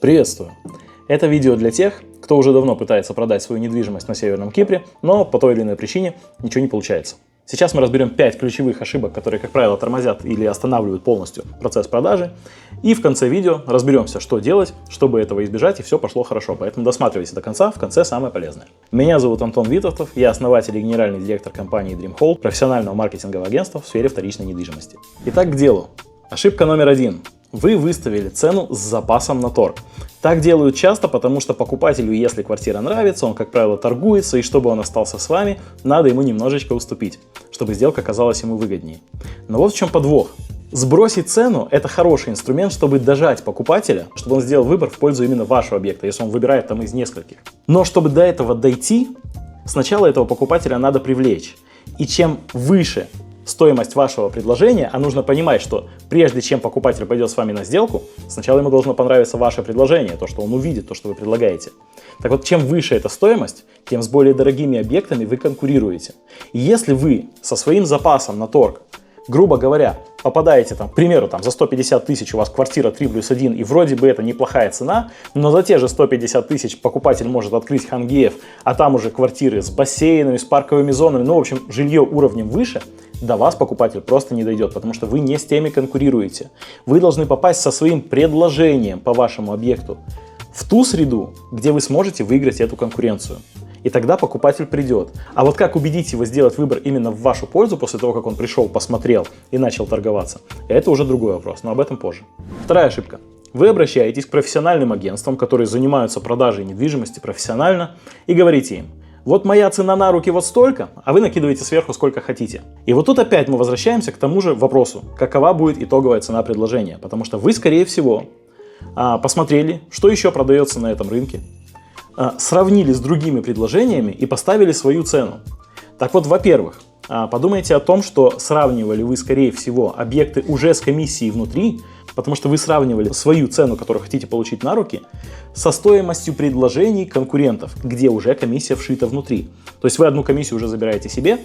Приветствую! Это видео для тех, кто уже давно пытается продать свою недвижимость на Северном Кипре, но по той или иной причине ничего не получается. Сейчас мы разберем 5 ключевых ошибок, которые, как правило, тормозят или останавливают полностью процесс продажи. И в конце видео разберемся, что делать, чтобы этого избежать, и все пошло хорошо. Поэтому досматривайте до конца, в конце самое полезное. Меня зовут Антон Витовтов, я основатель и генеральный директор компании DreamHall, профессионального маркетингового агентства в сфере вторичной недвижимости. Итак, к делу. Ошибка номер 1. Вы выставили цену с запасом на торг. Так делают часто, потому что покупателю, если квартира нравится, он, как правило, торгуется, и чтобы он остался с вами, надо ему немножечко уступить, чтобы сделка казалась ему выгоднее. Но вот в чем подвох. Сбросить цену – это хороший инструмент, чтобы дожать покупателя, чтобы он сделал выбор в пользу именно вашего объекта, если он выбирает там из нескольких. Но чтобы до этого дойти, сначала этого покупателя надо привлечь. И чем выше стоимость вашего предложения, а нужно понимать, что прежде чем покупатель пойдет с вами на сделку, сначала ему должно понравиться ваше предложение, то, что он увидит, то, что вы предлагаете. Так вот, чем выше эта стоимость, тем с более дорогими объектами вы конкурируете. И если вы со своим запасом на торг, грубо говоря, попадаете там, к примеру, за 150 тысяч у вас квартира 3+1, и вроде бы это неплохая цена, но за те же 150 тысяч покупатель может открыть Хангеев, а там уже квартиры с бассейнами, с парковыми зонами, ну, в общем, жилье уровнем выше, до вас покупатель просто не дойдет, потому что вы не с теми конкурируете. Вы должны попасть со своим предложением по вашему объекту в ту среду, где вы сможете выиграть эту конкуренцию. И тогда покупатель придет. А вот как убедить его сделать выбор именно в вашу пользу после того, как он пришел, посмотрел и начал торговаться, это уже другой вопрос, но об этом позже. Вторая ошибка. Вы обращаетесь к профессиональным агентствам, которые занимаются продажей недвижимости профессионально, и говорите им: вот моя цена на руки вот столько, а вы накидываете сверху сколько хотите. И вот тут опять мы возвращаемся к тому же вопросу, какова будет итоговая цена предложения. Потому что вы, скорее всего, посмотрели, что еще продается на этом рынке, сравнили с другими предложениями и поставили свою цену. Так вот, во-первых, подумайте о том, что сравнивали вы, скорее всего, объекты уже с комиссией внутри, потому что вы сравнивали свою цену, которую хотите получить на руки, со стоимостью предложений конкурентов, где уже комиссия вшита внутри. То есть вы одну комиссию уже забираете себе,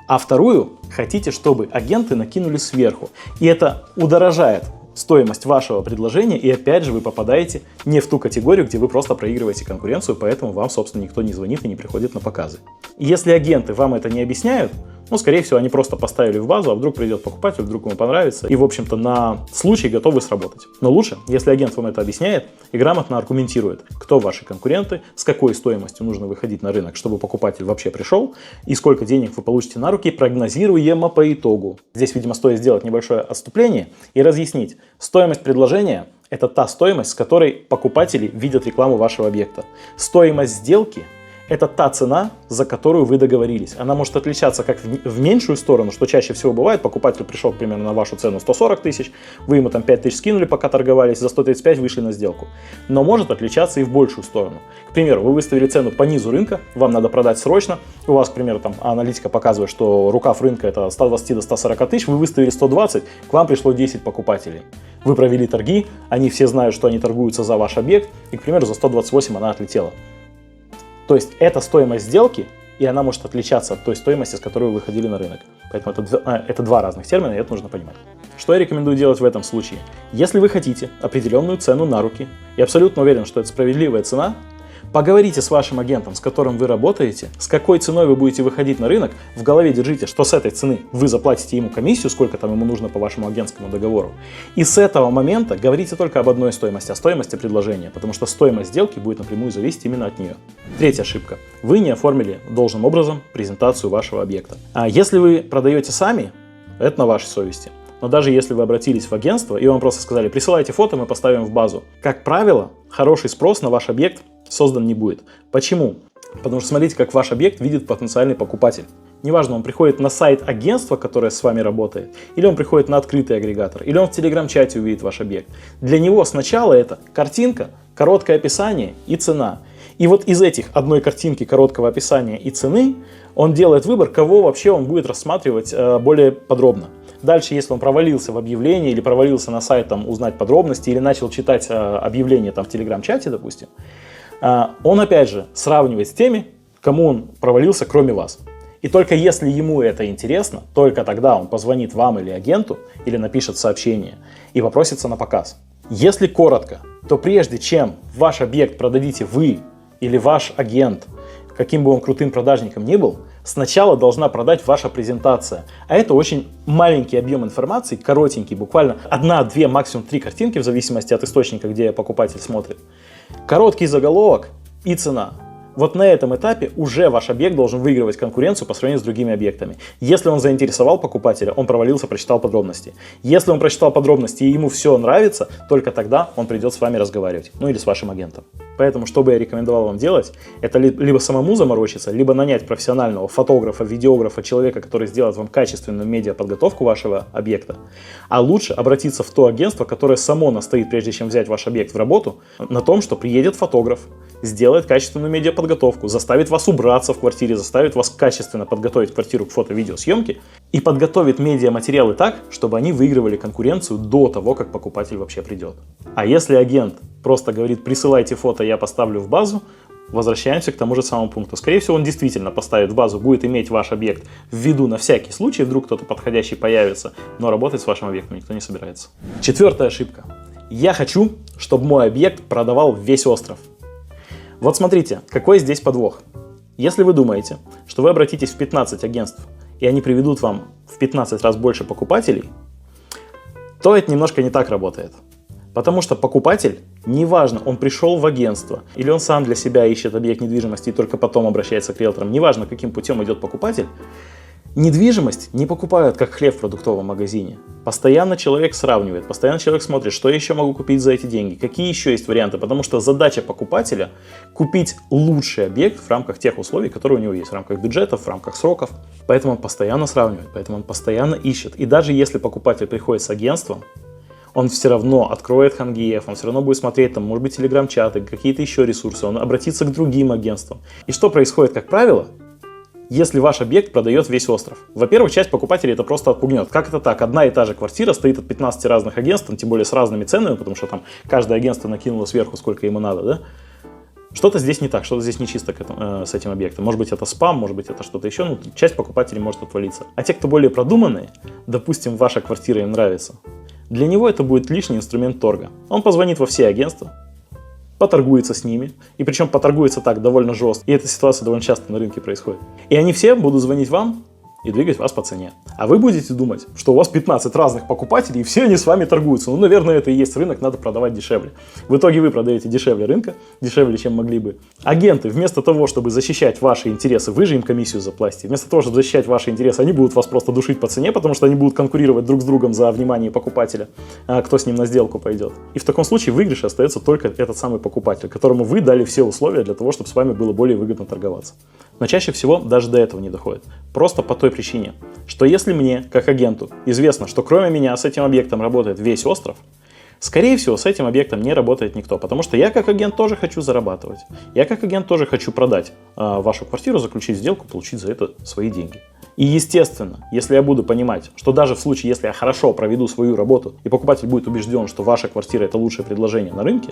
а вторую хотите, чтобы агенты накинули сверху. И это удорожает стоимость вашего предложения, и опять же вы попадаете не в ту категорию, где вы просто проигрываете конкуренцию, поэтому вам, собственно, никто не звонит и не приходит на показы. И если агенты вам это не объясняют, ну, скорее всего, они просто поставили в базу, а вдруг придет покупатель, вдруг ему понравится, и, в общем-то, на случай готовы сработать. Но лучше, если агент вам это объясняет и грамотно аргументирует, кто ваши конкуренты, с какой стоимостью нужно выходить на рынок, чтобы покупатель вообще пришел, и сколько денег вы получите на руки, прогнозируемо по итогу. Здесь, видимо, стоит сделать небольшое отступление и разъяснить. Стоимость предложения – это та стоимость, с которой покупатели видят рекламу вашего объекта. Стоимость сделки – это та цена, за которую вы договорились. Она может отличаться как в меньшую сторону, что чаще всего бывает. Покупатель пришел, примерно, на вашу цену 140 тысяч, вы ему там 5 тысяч скинули, пока торговались, за 135 вышли на сделку. Но может отличаться и в большую сторону. К примеру, вы выставили цену по низу рынка, вам надо продать срочно, у вас, к примеру, там аналитика показывает, что рукав рынка это 120 до 140 тысяч, вы выставили 120, к вам пришло 10 покупателей. Вы провели торги, они все знают, что они торгуются за ваш объект, и, к примеру, за 128 она отлетела. То есть это стоимость сделки, и она может отличаться от той стоимости, с которой вы выходили на рынок. Поэтому это два разных термина, и это нужно понимать. Что я рекомендую делать в этом случае? Если вы хотите определенную цену на руки, и абсолютно уверен, что это справедливая цена, поговорите с вашим агентом, с которым вы работаете, с какой ценой вы будете выходить на рынок, в голове держите, что с этой цены вы заплатите ему комиссию, сколько там ему нужно по вашему агентскому договору. И с этого момента говорите только об одной стоимости, о стоимости предложения, потому что стоимость сделки будет напрямую зависеть именно от нее. Третья ошибка. Вы не оформили должным образом презентацию вашего объекта. А если вы продаете сами, это на вашей совести. Но даже если вы обратились в агентство и вам просто сказали: присылайте фото, мы поставим в базу, как правило, хороший спрос на ваш объект создан не будет. Почему? Потому что смотрите, как ваш объект видит потенциальный покупатель. Неважно, он приходит на сайт агентства, которое с вами работает, или он приходит на открытый агрегатор, или он в телеграм-чате увидит ваш объект. Для него сначала это картинка, короткое описание и цена. И вот из этих одной картинки, короткого описания и цены он делает выбор, кого вообще он будет рассматривать более подробно. Дальше, если он провалился в объявлении или провалился на сайт узнать подробности или начал читать объявление в телеграм-чате, допустим, он опять же сравнивает с теми, кому он провалился, кроме вас. И только если ему это интересно, только тогда он позвонит вам или агенту, или напишет сообщение и попросится на показ. Если коротко, то прежде чем ваш объект продадите вы или ваш агент, каким бы он крутым продажником ни был, сначала должна продать ваша презентация. А это очень маленький объем информации, коротенький, буквально 1, 2, максимум 3 картинки, в зависимости от источника, где покупатель смотрит. Короткий заголовок и цена. Вот на этом этапе уже ваш объект должен выигрывать конкуренцию по сравнению с другими объектами. Если он заинтересовал покупателя, он провалился, прочитал подробности. Если он прочитал подробности и ему все нравится, только тогда он придет с вами разговаривать. Ну или с вашим агентом. Поэтому, что бы я рекомендовал вам делать, это либо самому заморочиться, либо нанять профессионального фотографа, видеографа, человека, который сделает вам качественную медиаподготовку вашего объекта. А лучше обратиться в то агентство, которое само настоит, прежде чем взять ваш объект в работу, на том, что приедет фотограф, сделает качественную медиаподготовку, заставит вас убраться в квартире, заставит вас качественно подготовить квартиру к фото-видеосъемке и подготовит медиаматериалы так, чтобы они выигрывали конкуренцию до того, как покупатель вообще придет. А если агент просто говорит: присылайте фото, я поставлю в базу, возвращаемся к тому же самому пункту. Скорее всего, он действительно поставит в базу, будет иметь ваш объект в виду на всякий случай, вдруг кто-то подходящий появится, но работать с вашим объектом никто не собирается. 4-я ошибка. Я хочу, чтобы мой объект продавал весь остров. Вот смотрите, какой здесь подвох. Если вы думаете, что вы обратитесь в 15 агентств, и они приведут вам в 15 раз больше покупателей, то это немножко не так работает. Потому что покупатель, неважно, он пришел в агентство, или он сам для себя ищет объект недвижимости и только потом обращается к риэлторам, неважно, каким путем идет покупатель, недвижимость не покупают как хлеб в продуктовом магазине. Постоянно человек сравнивает, постоянно человек смотрит, что я еще могу купить за эти деньги, какие еще есть варианты, потому что задача покупателя – купить лучший объект в рамках тех условий, которые у него есть, в рамках бюджетов, в рамках сроков. Поэтому он постоянно сравнивает, поэтому он постоянно ищет. И даже если покупатель приходит с агентством, он все равно откроет Хангиев, он все равно будет смотреть, там, может быть, телеграм-чаты, какие-то еще ресурсы, он обратится к другим агентствам. И что происходит, как правило, если ваш объект продает весь остров? Во-первых, часть покупателей это просто отпугнет. Как это так? Одна и та же квартира стоит от 15 разных агентств, тем более с разными ценами, потому что там каждое агентство накинуло сверху, сколько ему надо, да? Что-то здесь не так, что-то здесь нечисто с этим объектом. Может быть, это спам, может быть, это что-то еще, но часть покупателей может отвалиться. А те, кто более продуманные, допустим, ваша квартира им нравится, для него это будет лишний инструмент торга. Он позвонит во все агентства, поторгуется с ними, и причем поторгуется так довольно жестко. И эта ситуация довольно часто на рынке происходит. И они все будут звонить вам и двигать вас по цене. А вы будете думать, что у вас 15 разных покупателей, и все они с вами торгуются. Ну, наверное, это и есть рынок, надо продавать дешевле. В итоге вы продаете дешевле рынка, дешевле, чем могли бы. Агенты, вместо того, чтобы защищать ваши интересы, вы же им комиссию заплатите. Вместо того, чтобы защищать ваши интересы, они будут вас просто душить по цене, потому что они будут конкурировать друг с другом за внимание покупателя, кто с ним на сделку пойдет. И в таком случае в выигрыше остается только этот самый покупатель, которому вы дали все условия для того, чтобы с вами было более выгодно торговаться. Но чаще всего даже до этого не доходит. Просто по той причине, что если мне, как агенту, известно, что кроме меня с этим объектом работает весь остров, скорее всего, с этим объектом не работает никто, потому что я как агент тоже хочу зарабатывать. Я как агент тоже хочу продать вашу квартиру, заключить сделку, получить за это свои деньги. И естественно, если я буду понимать, что даже в случае, если я хорошо проведу свою работу, и покупатель будет убежден, что ваша квартира это лучшее предложение на рынке,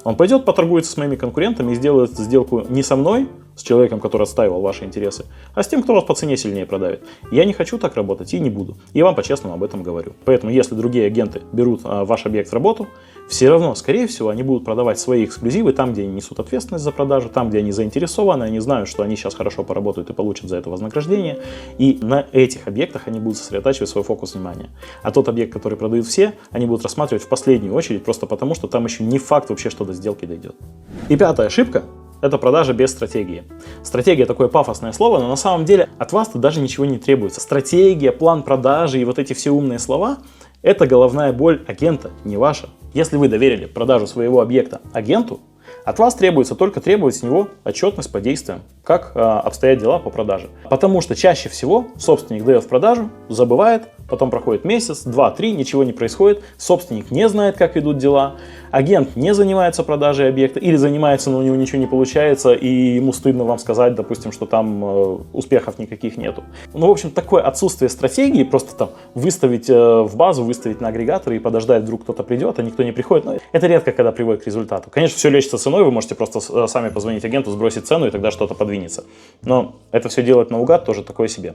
он пойдет, поторгуется с моими конкурентами и сделает сделку не со мной, с человеком, который отстаивал ваши интересы, а с тем, кто вас по цене сильнее продавит. Я не хочу так работать и не буду. Я вам по-честному об этом говорю. Поэтому, если другие агенты берут ваш объект в работу, все равно, скорее всего, они будут продавать свои эксклюзивы там, где они несут ответственность за продажу, там, где они заинтересованы, они знают, что они сейчас хорошо поработают и получат за это вознаграждение. И на этих объектах они будут сосредотачивать свой фокус внимания. А тот объект, который продают все, они будут рассматривать в последнюю очередь, просто потому, что там еще не факт вообще, что до сделки дойдет. И 5-я ошибка. Это продажа без стратегии. Стратегия — такое пафосное слово, но на самом деле от вас-то даже ничего не требуется. Стратегия, план продажи и вот эти все умные слова — это головная боль агента, не ваша. Если вы доверили продажу своего объекта агенту, от вас требуется только требовать с него отчетность по действиям, как обстоят дела по продаже. Потому что чаще всего собственник дает в продажу, забывает, потом проходит месяц, 2, 3, ничего не происходит, собственник не знает, как идут дела, агент не занимается продажей объекта или занимается, но у него ничего не получается, и ему стыдно вам сказать, допустим, что там успехов никаких нету. Ну, в общем, такое отсутствие стратегии, просто там выставить в базу, выставить на агрегаторы и подождать, вдруг кто-то придет, а никто не приходит, но это редко, когда приводит к результату. Конечно, все лечится ценой, вы можете просто сами позвонить агенту, сбросить цену, и тогда что-то подвинется. Но это все делать наугад тоже такое себе.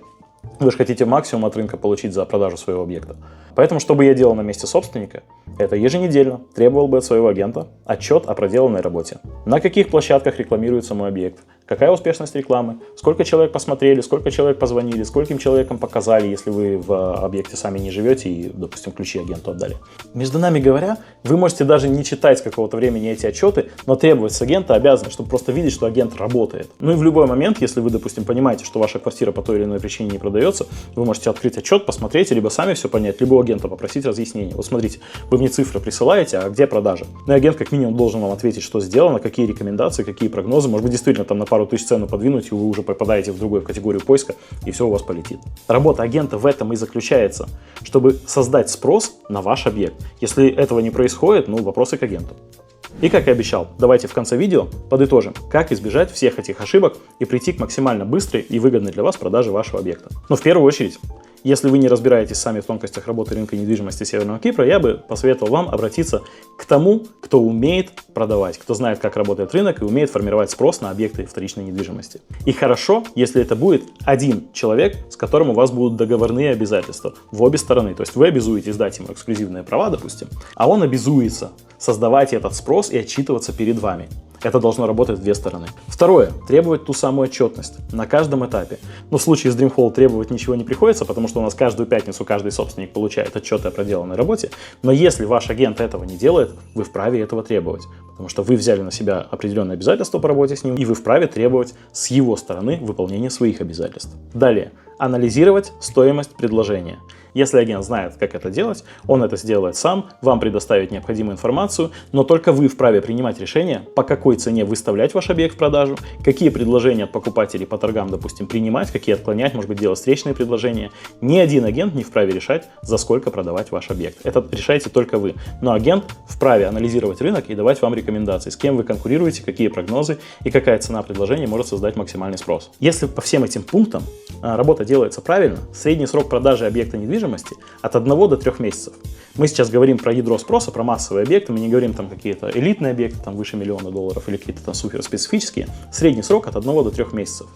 Вы же хотите максимум от рынка получить за продажу своего объекта. Поэтому, что бы я делал на месте собственника, это еженедельно требовал бы от своего агента отчет о проделанной работе. На каких площадках рекламируется мой объект, какая успешность рекламы, сколько человек посмотрели, сколько человек позвонили, скольким человекам показали, если вы в объекте сами не живете и, допустим, ключи агенту отдали. Между нами говоря, вы можете даже не читать с какого-то времени эти отчеты, но требовать с агента обязаны, чтобы просто видеть, что агент работает. Ну и в любой момент, если вы, допустим, понимаете, что ваша квартира по той или иной причине не продается, вы можете открыть отчет, посмотреть, либо сами все понять, либо у агента попросить разъяснения. Вот смотрите, вы мне цифры присылаете, а где продажа? Ну и агент как минимум должен вам ответить, что сделано, какие рекомендации, какие прогнозы. Может быть, действительно там на пару тысяч цену подвинуть, и вы уже попадаете в другую категорию поиска, и все у вас полетит. Работа агента в этом и заключается, чтобы создать спрос на ваш объект. Если этого не происходит, ну, вопросы к агенту. И как и обещал, давайте в конце видео подытожим, как избежать всех этих ошибок и прийти к максимально быстрой и выгодной для вас продаже вашего объекта. Но в первую очередь, если вы не разбираетесь сами в тонкостях работы рынка недвижимости Северного Кипра, я бы посоветовал вам обратиться к тому, кто умеет продавать, кто знает, как работает рынок и умеет формировать спрос на объекты вторичной недвижимости. И хорошо, если это будет один человек, с которым у вас будут договорные обязательства в обе стороны. То есть вы обязуетесь дать ему эксклюзивные права, допустим, а он обязуется создавать этот спрос и отчитываться перед вами. Это должно работать в две стороны. Второе. Требовать ту самую отчетность на каждом этапе. Но в случае с Dream Hall требовать ничего не приходится, потому что у нас каждую пятницу каждый собственник получает отчеты о проделанной работе. Но если ваш агент этого не делает, вы вправе этого требовать. Потому что вы взяли на себя определенные обязательства по работе с ним, и вы вправе требовать с его стороны выполнения своих обязательств. Далее. Анализировать стоимость предложения. Если агент знает, как это делать, он это сделает сам, вам предоставит необходимую информацию, но только вы вправе принимать решение, по какой цене выставлять ваш объект в продажу, какие предложения от покупателей по торгам, допустим, принимать, какие отклонять, может быть, делать встречные предложения. Ни один агент не вправе решать, за сколько продавать ваш объект. Это решаете только вы. Но агент вправе анализировать рынок и давать вам рекомендации, с кем вы конкурируете, какие прогнозы и какая цена предложения может создать максимальный спрос. Если по всем этим пунктам работа делается правильно, средний срок продажи объекта недвижимости от 1 до 3 месяцев. Мы сейчас говорим про ядро спроса, про массовые объекты, мы не говорим там какие-то элитные объекты, там выше $1 миллиона или какие-то там суперспецифические. Средний срок от 1 до 3 месяцев.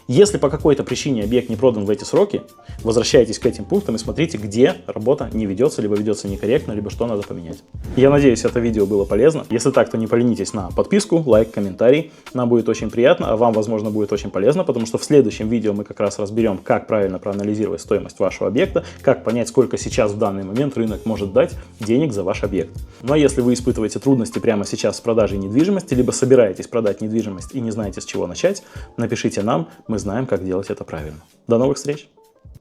Если по какой-то причине объект не продан в эти сроки, возвращайтесь к этим пунктам и смотрите, где работа не ведется, либо ведется некорректно, либо что надо поменять. Я надеюсь, это видео было полезно. Если так, то не поленитесь на подписку, лайк, комментарий. Нам будет очень приятно, а вам, возможно, будет очень полезно, потому что в следующем видео мы как раз разберем, как правильно проанализировать стоимость вашего объекта, как понять, сколько сейчас в данный момент рынок может дать денег за ваш объект. Ну а если вы испытываете трудности прямо сейчас с продажей недвижимости, либо собираетесь продать недвижимость и не знаете, с чего начать, напишите нам, мы знаем, как делать это правильно. До новых встреч!